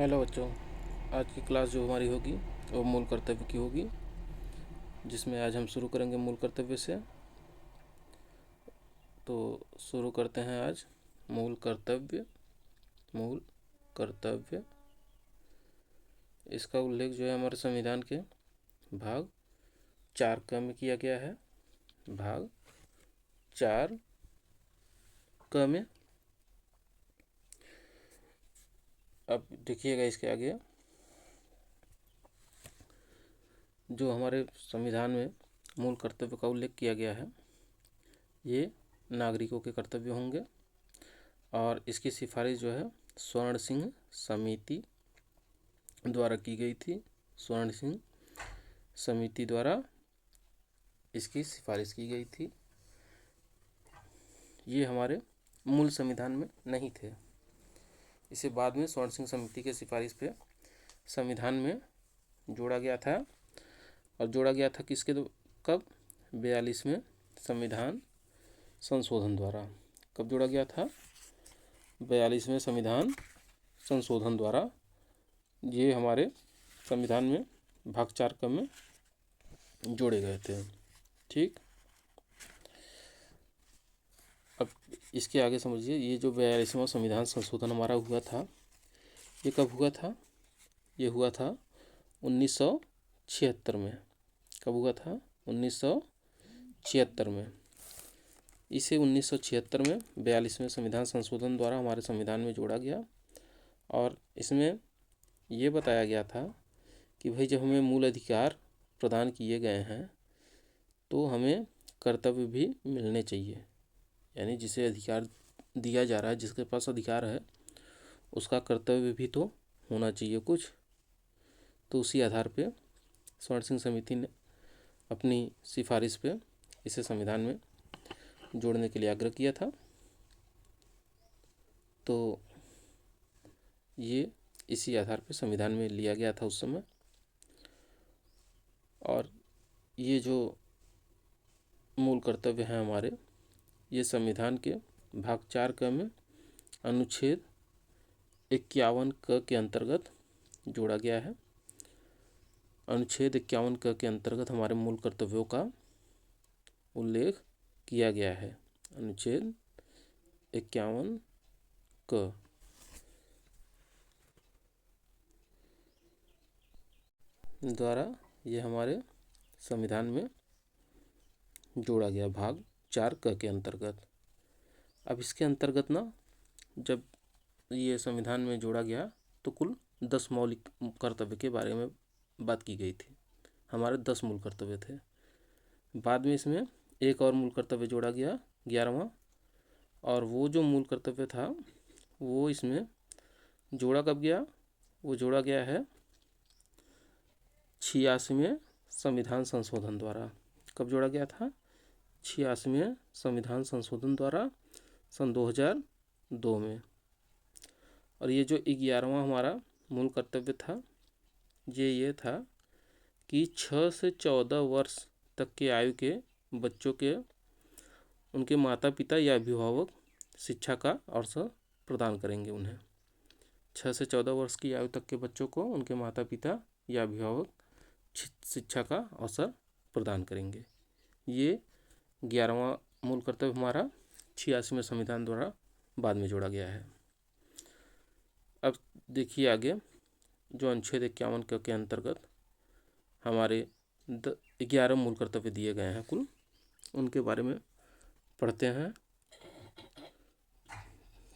Hello बच्चों। आज की क्लास जो हमारी होगी वो मूल कर्तव्य की होगी, जिसमें आज हम शुरू करेंगे मूल कर्तव्य से। तो शुरू करते हैं आज मूल कर्तव्य। मूल कर्तव्य इसका उल्लेख जो है हमारे संविधान के भाग 4 क में किया गया है। भाग 4 क में। अब देखिएगा इसके आगे जो हमारे संविधान में मूल कर्तव्य का उल्लेख किया गया है, ये नागरिकों के कर्तव्य होंगे और इसकी सिफारिश जो है स्वर्ण सिंह समिति द्वारा की गई थी। स्वर्ण सिंह समिति द्वारा इसकी सिफारिश की गई थी। ये हमारे मूल संविधान में नहीं थे, इसे बाद में स्वर्ण सिंह समिति के सिफारिश पे संविधान में जोड़ा गया था। और जोड़ा गया था किसके कब? 42वें संविधान संशोधन द्वारा। कब जोड़ा गया था? 42वें संविधान संशोधन द्वारा ये हमारे संविधान में भाग 4 क में जोड़े गए थे। ठीक, अब इसके आगे समझिए, ये जो 42वां संविधान संशोधन हमारा हुआ था, ये कब हुआ था? ये हुआ था 1976 में। कब हुआ था? 1976 में। इसे 1976 में 42वें संविधान संशोधन द्वारा हमारे संविधान में जोड़ा गया और इसमें ये बताया गया था कि भाई जब हमें मूल अधिकार प्रदान किए गए हैं तो हमें कर्तव्य भी मिलने चाहिए। यानी जिसे अधिकार दिया जा रहा है, जिसके पास अधिकार है, उसका कर्तव्य भी तो होना चाहिए कुछ। तो उसी आधार पे स्वर्ण सिंह समिति ने अपनी सिफारिश पे इसे संविधान में जोड़ने के लिए आग्रह किया था। तो ये इसी आधार पे संविधान में लिया गया था उस समय। और ये जो मूल कर्तव्य हैं हमारे, ये संविधान के भाग 4 क में अनुच्छेद 51 क के अंतर्गत जोड़ा गया है। अनुच्छेद 51 क के अंतर्गत हमारे मूल कर्तव्यों का उल्लेख किया गया है। अनुच्छेद 51 क द्वारा ये हमारे संविधान में जोड़ा गया भाग 4 क के अंतर्गत। अब इसके अंतर्गत ना, जब ये संविधान में जोड़ा गया तो कुल 10 मौलिक कर्तव्य के बारे में बात की गई थी। हमारे 10 मूल कर्तव्य थे। बाद में इसमें एक और मूल कर्तव्य जोड़ा गया, 11वां। और वो जो मूल कर्तव्य था वो इसमें जोड़ा कब गया? वो जोड़ा गया है 86वें संविधान संशोधन द्वारा। कब जोड़ा गया था? 86वें संविधान संशोधन द्वारा सन 2002 में। और ये जो 11वां हमारा मूल कर्तव्य था, ये था कि 6 से 14 वर्ष तक के आयु के बच्चों के उनके माता पिता या अभिभावक शिक्षा का अवसर प्रदान करेंगे उन्हें। 6 से 14 वर्ष की आयु तक के बच्चों को उनके माता पिता या अभिभावक शिक्षा का अवसर प्रदान करेंगे। ये 11वां मूल कर्तव्य हमारा 86वें संविधान द्वारा बाद में जोड़ा गया है। अब देखिए आगे, जो अनुच्छेद 51 के अंतर्गत हमारे 11 मूल कर्तव्य दिए गए हैं कुल, उनके बारे में पढ़ते हैं।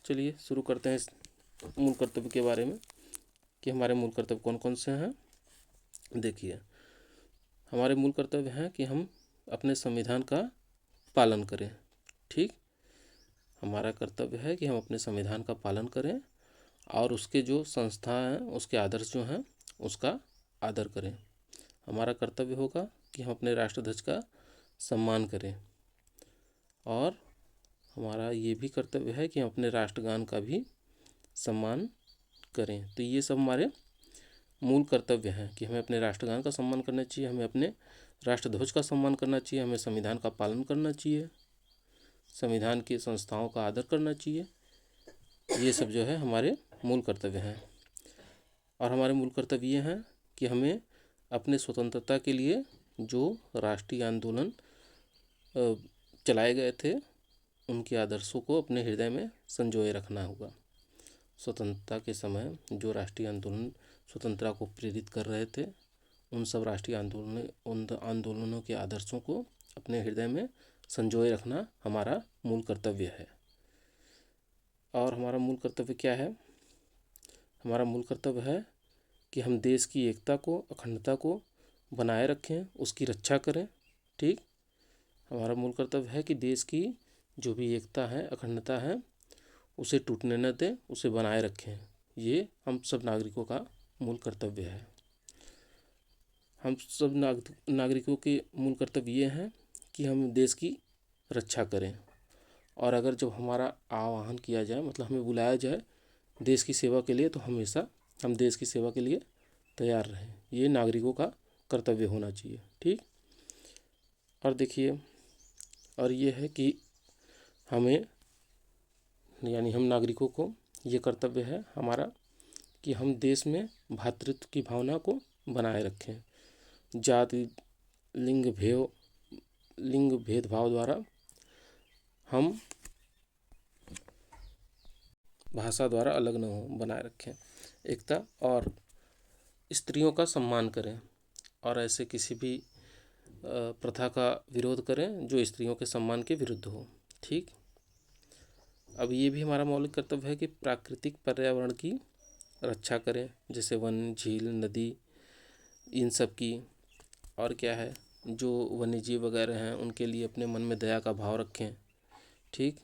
चलिए शुरू करते हैं इस मूल कर्तव्य के बारे में कि हमारे मूल कर्तव्य कौन कौन से हैं। देखिए, हमारे मूल कर्तव्य हैं कि हम अपने संविधान का पालन करें। ठीक, हमारा कर्तव्य है कि हम अपने संविधान का पालन करें और उसके जो संस्था हैं, उसके आदर्श जो हैं, उसका आदर करें। हमारा कर्तव्य होगा कि हम अपने राष्ट्रध्वज का सम्मान करें और हमारा ये भी कर्तव्य है कि हम अपने राष्ट्रगान का भी सम्मान करें। तो ये सब हमारे मूल कर्तव्य हैं कि हमें अपने राष्ट्रगान का सम्मान करना चाहिए, हमें अपने राष्ट्रध्वज का सम्मान करना चाहिए, हमें संविधान का पालन करना चाहिए, संविधान की संस्थाओं का आदर करना चाहिए। ये सब जो है हमारे मूल कर्तव्य हैं। और हमारे मूल कर्तव्य ये हैं कि हमें अपने स्वतंत्रता के लिए जो राष्ट्रीय आंदोलन चलाए गए थे उनके आदर्शों को अपने हृदय में संजोए रखना होगा। स्वतंत्रता के समय जो राष्ट्रीय आंदोलन स्वतंत्रता को प्रेरित कर रहे थे उन सब राष्ट्रीय आंदोलनों के आदर्शों को अपने हृदय में संजोए रखना हमारा मूल कर्तव्य है। और हमारा मूल कर्तव्य क्या है? हमारा मूल कर्तव्य है कि हम देश की एकता को, अखंडता को बनाए रखें, उसकी रक्षा करें। ठीक, हमारा मूल कर्तव्य है कि देश की जो भी एकता है, अखंडता है, उसे टूटने न दें, उसे बनाए रखें। ये हम सब नागरिकों का मूल कर्तव्य है। हम सब नागरिकों के मूल कर्तव्य ये हैं कि हम देश की रक्षा करें। और अगर जब हमारा आह्वान किया जाए, मतलब हमें बुलाया जाए देश की सेवा के लिए, तो हमेशा हम देश की सेवा के लिए तैयार रहें। ये नागरिकों का कर्तव्य होना चाहिए। ठीक, और देखिए, और ये है कि हमें, यानी हम नागरिकों को ये कर्तव्य है हमारा कि हम देश में भ्रातृत्व की भावना को बनाए रखें। जाति, लिंग भेदभाव द्वारा, हम भाषा द्वारा अलग न हो, बनाए रखें एकता, और स्त्रियों का सम्मान करें और ऐसे किसी भी प्रथा का विरोध करें जो स्त्रियों के सम्मान के विरुद्ध हो। ठीक, अब ये भी हमारा मौलिक कर्तव्य है कि प्राकृतिक पर्यावरण की रक्षा करें, जैसे वन, झील, नदी, इन सब की। और क्या है, जो वन्यजीव वगैरह हैं उनके लिए अपने मन में दया का भाव रखें। ठीक,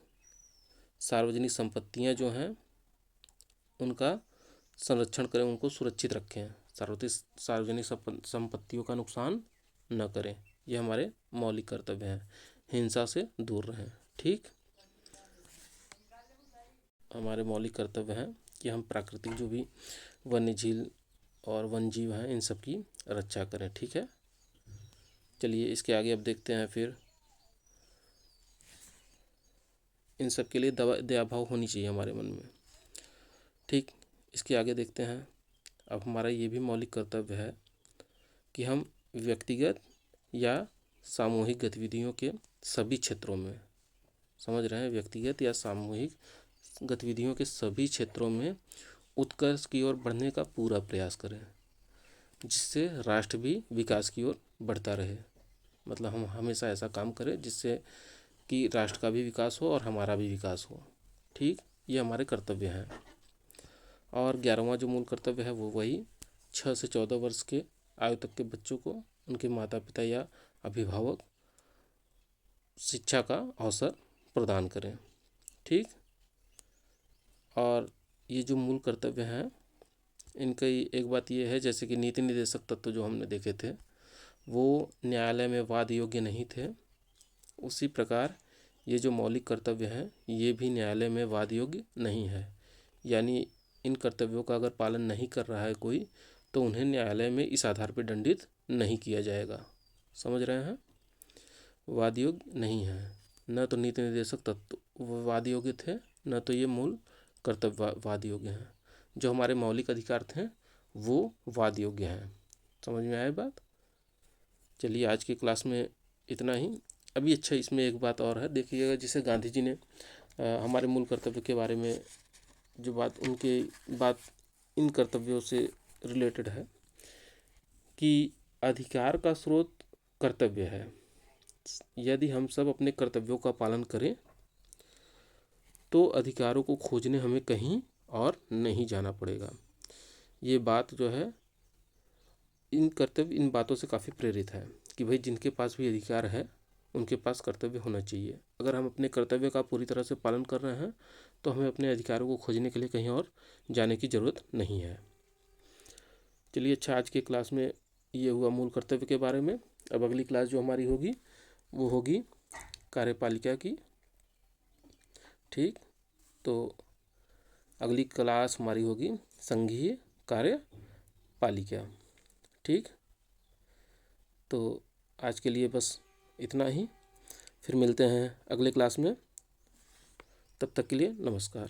सार्वजनिक संपत्तियां जो हैं उनका संरक्षण करें, उनको सुरक्षित रखें, सार्वजनिक संपत्तियों का नुकसान न करें। ये हमारे मौलिक कर्तव्य हैं। हिंसा से दूर रहें। ठीक, हमारे मौलिक कर्तव्य हैं कि हम प्राकृतिक जो भी वन्य झील और वन जीव हैं इन सब की रक्षा करें। ठीक है, चलिए इसके आगे अब देखते हैं। फिर इन सब के लिए दया भाव होनी चाहिए हमारे मन में। ठीक, इसके आगे देखते हैं। अब हमारा ये भी मौलिक कर्तव्य है कि हम व्यक्तिगत या सामूहिक गतिविधियों के सभी क्षेत्रों में, समझ रहे हैं, व्यक्तिगत या सामूहिक गतिविधियों के सभी क्षेत्रों में उत्कर्ष की ओर बढ़ने का पूरा प्रयास करें, जिससे राष्ट्र भी विकास की ओर बढ़ता रहे। मतलब हम हमेशा ऐसा काम करें जिससे कि राष्ट्र का भी विकास हो और हमारा भी विकास हो। ठीक, ये हमारे कर्तव्य हैं। और 11वां जो मूल कर्तव्य है वो वही 6 से 14 वर्ष के आयु तक के बच्चों को उनके माता पिता या अभिभावक शिक्षा का अवसर प्रदान करें। ठीक, और ये जो मूल कर्तव्य हैं इनका एक बात ये है, जैसे कि नीति निर्देशक तत्व जो हमने देखे थे वो न्यायालय में वाद योग्य नहीं थे, उसी प्रकार ये जो मौलिक कर्तव्य हैं ये भी न्यायालय में वाद योग्य नहीं है। यानी इन कर्तव्यों का अगर पालन नहीं कर रहा है कोई, तो उन्हें न्यायालय में इस आधार पर दंडित नहीं किया जाएगा। समझ रहे हैं, वाद योग्य नहीं है। न तो नीति निर्देशक तत्व वाद योग्य थे, न तो ये मूल कर्तव्य वाद योग्य हैं। जो हमारे मौलिक अधिकार थे वो वाद योग्य हैं। समझ में आए बात? चलिए आज की क्लास में इतना ही। अभी अच्छा, इसमें एक बात और है, देखिएगा, जिसे गांधी जी ने हमारे मूल कर्तव्य के बारे में जो बात, उनके बात इन कर्तव्यों से रिलेटेड है कि अधिकार का स्रोत कर्तव्य है। यदि हम सब अपने कर्तव्यों का पालन करें तो अधिकारों को खोजने हमें कहीं और नहीं जाना पड़ेगा। ये बात जो है, इन बातों से काफ़ी प्रेरित है कि भाई जिनके पास भी अधिकार है उनके पास कर्तव्य होना चाहिए। अगर हम अपने कर्तव्य का पूरी तरह से पालन कर रहे हैं तो हमें अपने अधिकारों को खोजने के लिए कहीं और जाने की ज़रूरत नहीं है। चलिए अच्छा, आज के क्लास में ये हुआ मूल कर्तव्य के बारे में। अब अगली क्लास जो हमारी होगी वो होगी कार्यपालिका की। ठीक, तो अगली क्लास हमारी होगी संघीय कार्यपालिका। ठीक, तो आज के लिए बस इतना ही। फिर मिलते हैं अगले क्लास में, तब तक के लिए नमस्कार।